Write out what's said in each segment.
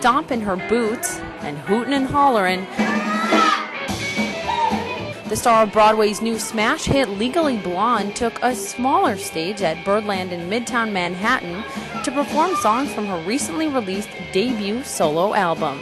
stomping her boots and hooting and hollering. The star of Broadway's new smash hit Legally Blonde took a smaller stage at Birdland in Midtown Manhattan to perform songs from her recently released debut solo album.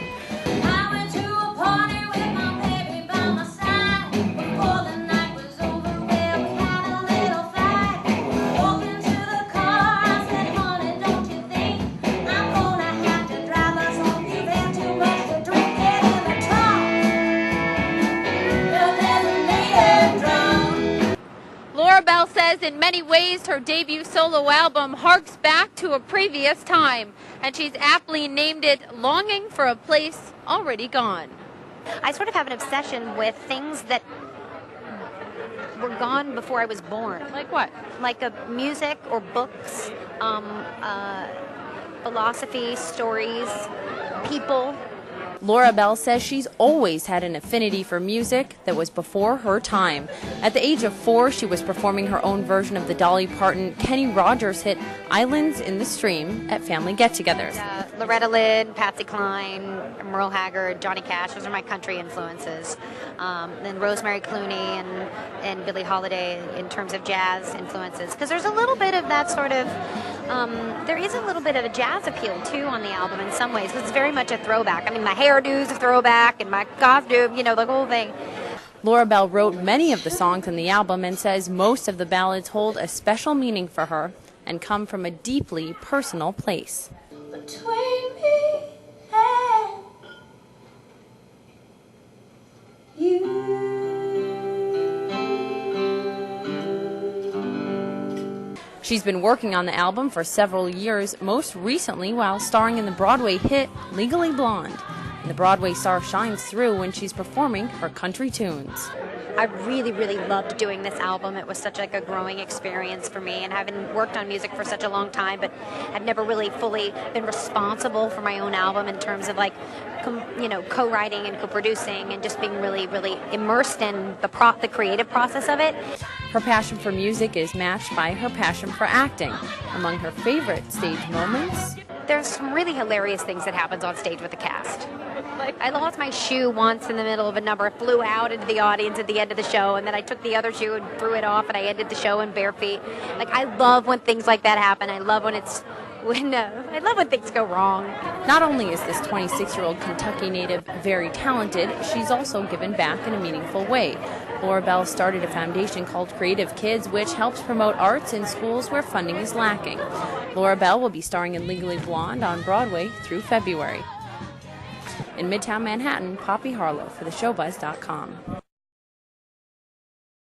Bell says in many ways her debut solo album harks back to a previous time, and she's aptly named it Longing for a Place Already Gone. I sort of have an obsession with things that were gone before I was born. Like what? Like music or books, philosophy, stories, people. Laura Bell says she's always had an affinity for music that was before her time. At the age of 4, she was performing her own version of the Dolly Parton, Kenny Rogers hit Islands in the Stream at family get-togethers. Loretta Lynn, Patsy Cline, Merle Haggard, Johnny Cash, those are my country influences. Then Rosemary Clooney and Billie Holiday in terms of jazz influences. Because there's a little bit of that sort of, there is a little bit of a jazz appeal too on the album in some ways. It's very much a throwback. I mean, my hairdo's a throwback and my costume, you know, the whole thing. Laura Bell wrote many of the songs in the album and says most of the ballads hold a special meaning for her and come from a deeply personal place. Between me and you. She's been working on the album for several years, most recently while starring in the Broadway hit Legally Blonde. And the Broadway star shines through when she's performing her country tunes. I really, really loved doing this album. It was such like a growing experience for me, and having worked on music for such a long time, but I've never really fully been responsible for my own album in terms of like, co-writing and co-producing and just being really, really immersed in the creative process of it. Her passion for music is matched by her passion for acting. Among her favorite stage moments, there's some really hilarious things that happens on stage with the cast. Like, I lost my shoe once in the middle of a number. It flew out into the audience at the end of the show, and then I took the other shoe and threw it off, and I ended the show in bare feet. Like, I love when things like that happen. I love when I love when things go wrong. Not only is this 26-year-old Kentucky native very talented, she's also given back in a meaningful way. Laura Bell started a foundation called Creative Kids, which helps promote arts in schools where funding is lacking. Laura Bell will be starring in Legally Blonde on Broadway through February. In Midtown Manhattan, Poppy Harlow for TheShowBuzz.com.